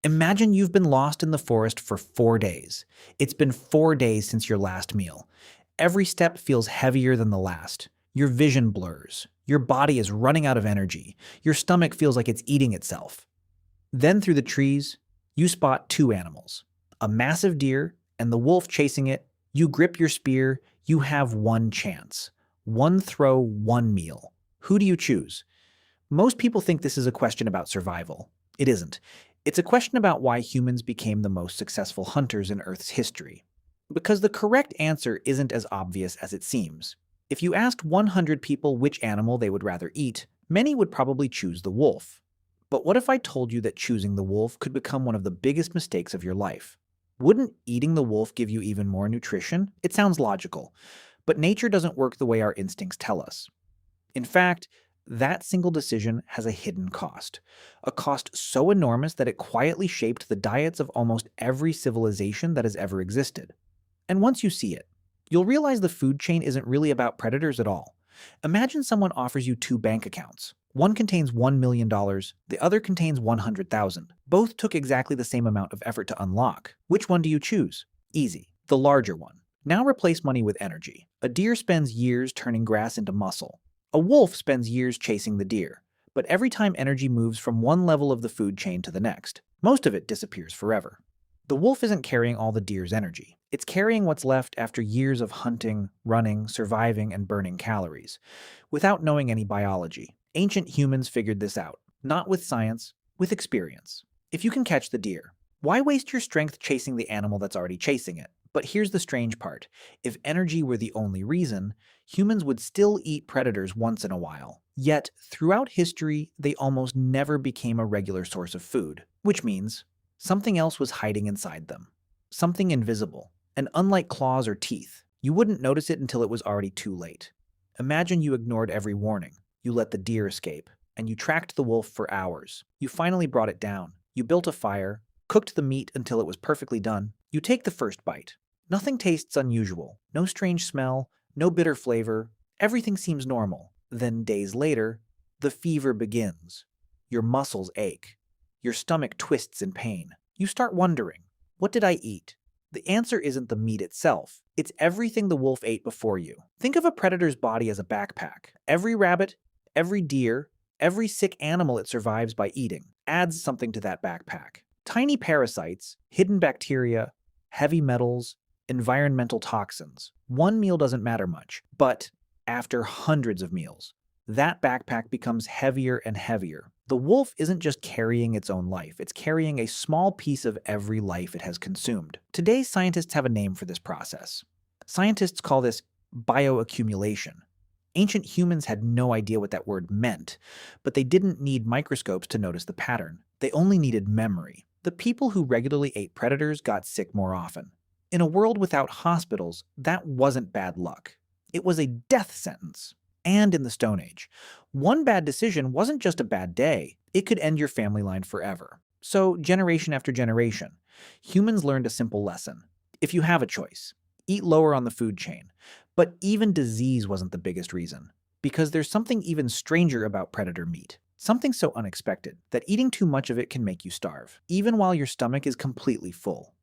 Imagine you've been lost in the forest for 4 days. It's been 4 days since your last meal. Every step feels heavier than the last. Your vision blurs. Your body is running out of energy. Your stomach feels like it's eating itself. Then through the trees, you spot two animals, a massive deer and the wolf chasing it. You grip your spear. You have one chance. One throw, one meal. Who do you choose? Most people think this is a question about survival. It isn't. It's a question about why humans became the most successful hunters in Earth's history. Because the correct answer isn't as obvious as it seems. If you asked 100 people which animal they would rather eat, many would probably choose the wolf. But what if I told you that choosing the wolf could become one of the biggest mistakes of your life? Wouldn't eating the wolf give you even more nutrition? It sounds logical, but nature doesn't work the way our instincts tell us. In fact, that single decision has a hidden cost. A cost so enormous that it quietly shaped the diets of almost every civilization that has ever existed. And once you see it, you'll realize the food chain isn't really about predators at all. Imagine someone offers you two bank accounts. One contains $1 million, the other contains 100,000. Both took exactly the same amount of effort to unlock. Which one do you choose? Easy, the larger one. Now replace money with energy. A deer spends years turning grass into muscle. A wolf spends years chasing the deer, but every time energy moves from one level of the food chain to the next, most of it disappears forever. The wolf isn't carrying all the deer's energy. It's carrying what's left after years of hunting, running, surviving, and burning calories. Without knowing any biology, ancient humans figured this out, not with science, with experience. If you can catch the deer, why waste your strength chasing the animal that's already chasing it? But here's the strange part. If energy were the only reason, humans would still eat predators once in a while. Yet, throughout history, they almost never became a regular source of food, which means something else was hiding inside them. Something invisible. And unlike claws or teeth, you wouldn't notice it until it was already too late. Imagine you ignored every warning. You let the deer escape, and you tracked the wolf for hours. You finally brought it down. You built a fire, cooked the meat until it was perfectly done. You take the first bite. Nothing tastes unusual. No strange smell, no bitter flavor. Everything seems normal. Then days later, the fever begins. Your muscles ache. Your stomach twists in pain. You start wondering, what did I eat? The answer isn't the meat itself. It's everything the wolf ate before you. Think of a predator's body as a backpack. Every rabbit, every deer, every sick animal it survives by eating adds something to that backpack. Tiny parasites, hidden bacteria, heavy metals, environmental toxins. One meal doesn't matter much, but after hundreds of meals, that backpack becomes heavier and heavier. The wolf isn't just carrying its own life, it's carrying a small piece of every life it has consumed. Today, scientists have a name for this process. Scientists call this bioaccumulation. Ancient humans had no idea what that word meant, but they didn't need microscopes to notice the pattern. They only needed memory. The people who regularly ate predators got sick more often. In a world without hospitals, that wasn't bad luck. It was a death sentence. And in the Stone Age, one bad decision wasn't just a bad day, it could end your family line forever. So, generation after generation, humans learned a simple lesson. If you have a choice, eat lower on the food chain. But even disease wasn't the biggest reason, because there's something even stranger about predator meat. Something so unexpected that eating too much of it can make you starve, even while your stomach is completely full.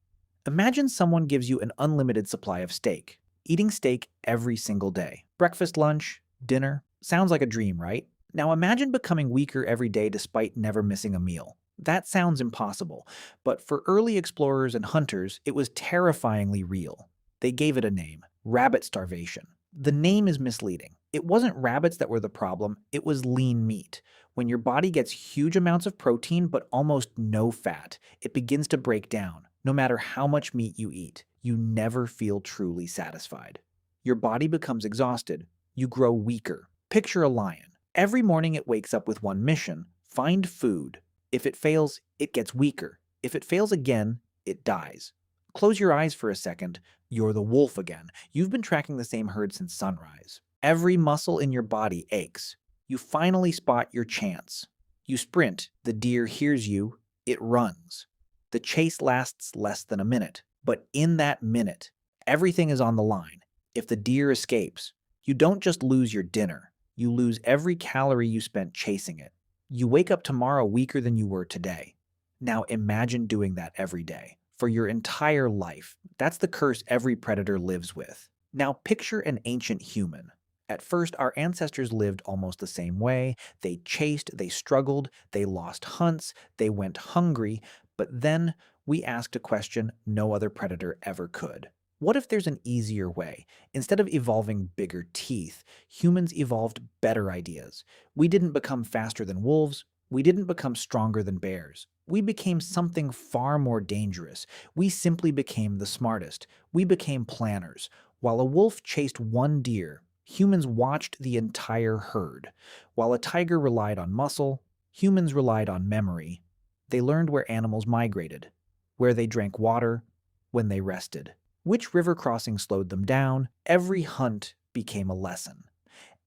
Imagine someone gives you an unlimited supply of steak. Eating steak every single day. Breakfast, lunch, dinner. Sounds like a dream, right? Now imagine becoming weaker every day despite never missing a meal. That sounds impossible, but for early explorers and hunters, it was terrifyingly real. They gave it a name, rabbit starvation. The name is misleading. It wasn't rabbits that were the problem, it was lean meat. When your body gets huge amounts of protein but almost no fat, it begins to break down. No matter how much meat you eat, you never feel truly satisfied. Your body becomes exhausted. You grow weaker. Picture a lion. Every morning it wakes up with one mission: find food. If it fails, it gets weaker. If it fails again, it dies. Close your eyes for a second. You're the wolf again. You've been tracking the same herd since sunrise. Every muscle in your body aches. You finally spot your chance. You sprint. The deer hears you. It runs. The chase lasts less than a minute. But in that minute, everything is on the line. If the deer escapes, you don't just lose your dinner. You lose every calorie you spent chasing it. You wake up tomorrow weaker than you were today. Now imagine doing that every day, for your entire life. That's the curse every predator lives with. Now picture an ancient human. At first, our ancestors lived almost the same way. They chased, they struggled, they lost hunts, they went hungry, but then we asked a question no other predator ever could. What if there's an easier way? Instead of evolving bigger teeth, humans evolved better ideas. We didn't become faster than wolves. We didn't become stronger than bears. We became something far more dangerous. We simply became the smartest. We became planners. While a wolf chased one deer, humans watched the entire herd. While a tiger relied on muscle, humans relied on memory. They learned where animals migrated, where they drank water, when they rested. Which river crossing slowed them down? Every hunt became a lesson.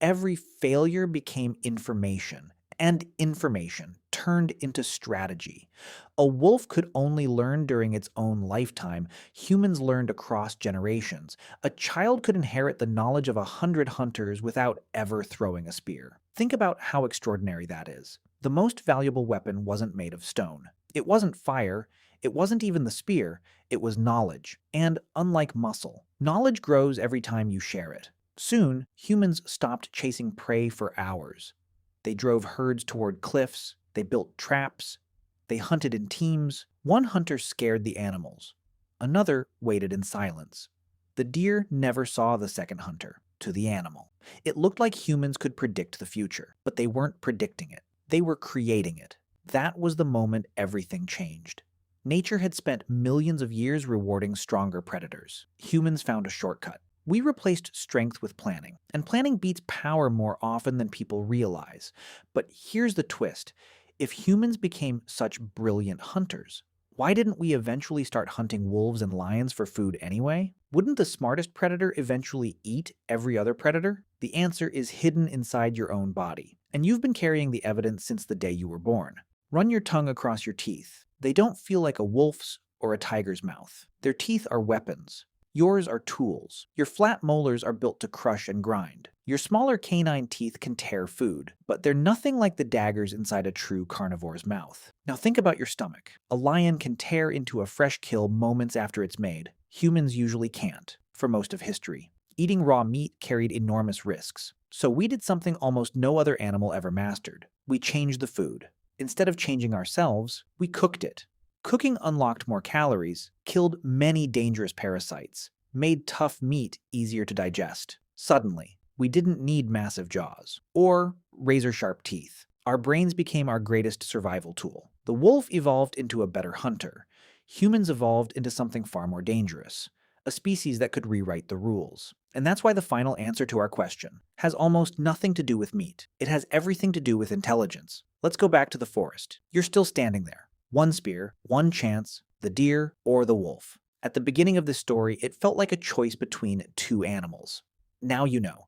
Every failure became information, and information turned into strategy. A wolf could only learn during its own lifetime. Humans learned across generations. A child could inherit the knowledge of 100 hunters without ever throwing a spear. Think about how extraordinary that is. The most valuable weapon wasn't made of stone. It wasn't fire. It wasn't even the spear. It was knowledge. And unlike muscle, knowledge grows every time you share it. Soon, humans stopped chasing prey for hours. They drove herds toward cliffs, they built traps, they hunted in teams. One hunter scared the animals. Another waited in silence. The deer never saw the second hunter, to the animal. It looked like humans could predict the future, but they weren't predicting it. They were creating it. That was the moment everything changed. Nature had spent millions of years rewarding stronger predators. Humans found a shortcut. We replaced strength with planning, and planning beats power more often than people realize. But here's the twist. If humans became such brilliant hunters, why didn't we eventually start hunting wolves and lions for food anyway? Wouldn't the smartest predator eventually eat every other predator? The answer is hidden inside your own body, and you've been carrying the evidence since the day you were born. Run your tongue across your teeth. They don't feel like a wolf's or a tiger's mouth. Their teeth are weapons. Yours are tools. Your flat molars are built to crush and grind. Your smaller canine teeth can tear food, but they're nothing like the daggers inside a true carnivore's mouth. Now think about your stomach. A lion can tear into a fresh kill moments after it's made. Humans usually can't, for most of history. Eating raw meat carried enormous risks. So we did something almost no other animal ever mastered. We changed the food. Instead of changing ourselves, we cooked it. Cooking unlocked more calories, killed many dangerous parasites, made tough meat easier to digest. Suddenly, we didn't need massive jaws or razor-sharp teeth. Our brains became our greatest survival tool. The wolf evolved into a better hunter. Humans evolved into something far more dangerous, a species that could rewrite the rules. And that's why the final answer to our question has almost nothing to do with meat. It has everything to do with intelligence. Let's go back to the forest. You're still standing there. One spear, one chance, the deer or the wolf. At the beginning of this story, it felt like a choice between two animals. Now you know.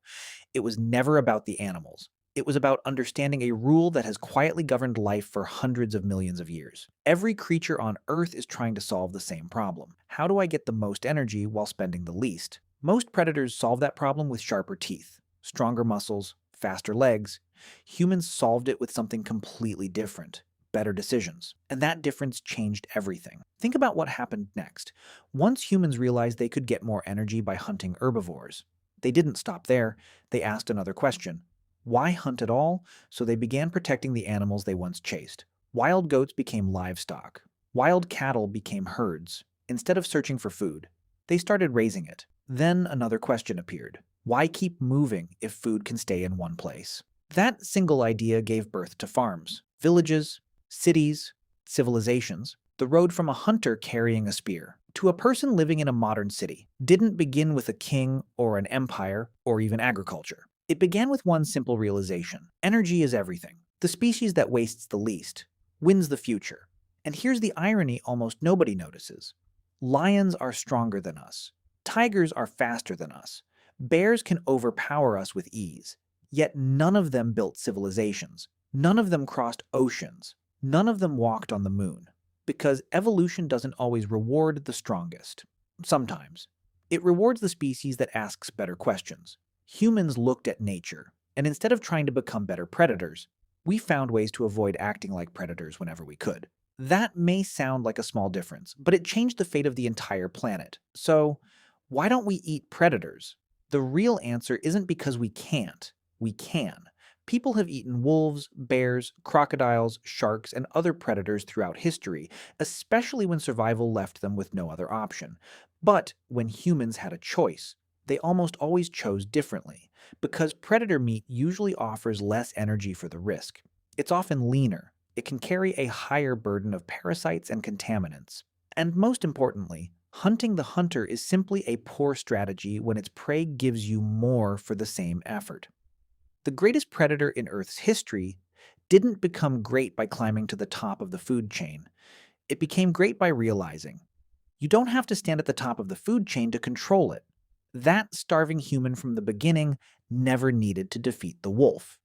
It was never about the animals. It was about understanding a rule that has quietly governed life for hundreds of millions of years. Every creature on Earth is trying to solve the same problem. How do I get the most energy while spending the least? Most predators solve that problem with sharper teeth, stronger muscles, faster legs. Humans solved it with something completely different. Better decisions. And that difference changed everything. Think about what happened next. Once humans realized they could get more energy by hunting herbivores, they didn't stop there. They asked another question. Why hunt at all? So they began protecting the animals they once chased. Wild goats became livestock. Wild cattle became herds. Instead of searching for food, they started raising it. Then another question appeared. Why keep moving if food can stay in one place? That single idea gave birth to farms, villages, cities, civilizations. The road from a hunter carrying a spear to a person living in a modern city didn't begin with a king or an empire or even agriculture. It began with one simple realization. Energy is everything. The species that wastes the least wins the future. And here's the irony almost nobody notices. Lions are stronger than us. Tigers are faster than us. Bears can overpower us with ease. Yet none of them built civilizations. None of them crossed oceans. None of them walked on the moon, because evolution doesn't always reward the strongest. Sometimes. It rewards the species that asks better questions. Humans looked at nature, and instead of trying to become better predators, we found ways to avoid acting like predators whenever we could. That may sound like a small difference, but it changed the fate of the entire planet. So, why don't we eat predators? The real answer isn't because we can't. We can. People have eaten wolves, bears, crocodiles, sharks, and other predators throughout history, especially when survival left them with no other option. But when humans had a choice, they almost always chose differently, because predator meat usually offers less energy for the risk. It's often leaner, it can carry a higher burden of parasites and contaminants. And most importantly, hunting the hunter is simply a poor strategy when its prey gives you more for the same effort. The greatest predator in Earth's history didn't become great by climbing to the top of the food chain. It became great by realizing you don't have to stand at the top of the food chain to control it. That starving human from the beginning never needed to defeat the wolf.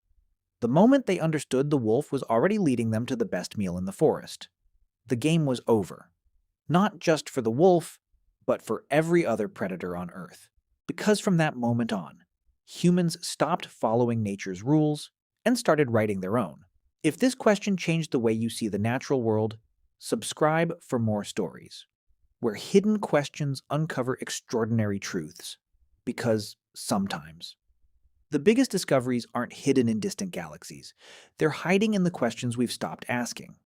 The moment they understood the wolf was already leading them to the best meal in the forest, the game was over. Not just for the wolf, but for every other predator on Earth. Because from that moment on, humans stopped following nature's rules and started writing their own. If this question changed the way you see the natural world, subscribe for more stories, where hidden questions uncover extraordinary truths. Because sometimes, the biggest discoveries aren't hidden in distant galaxies. They're hiding in the questions we've stopped asking.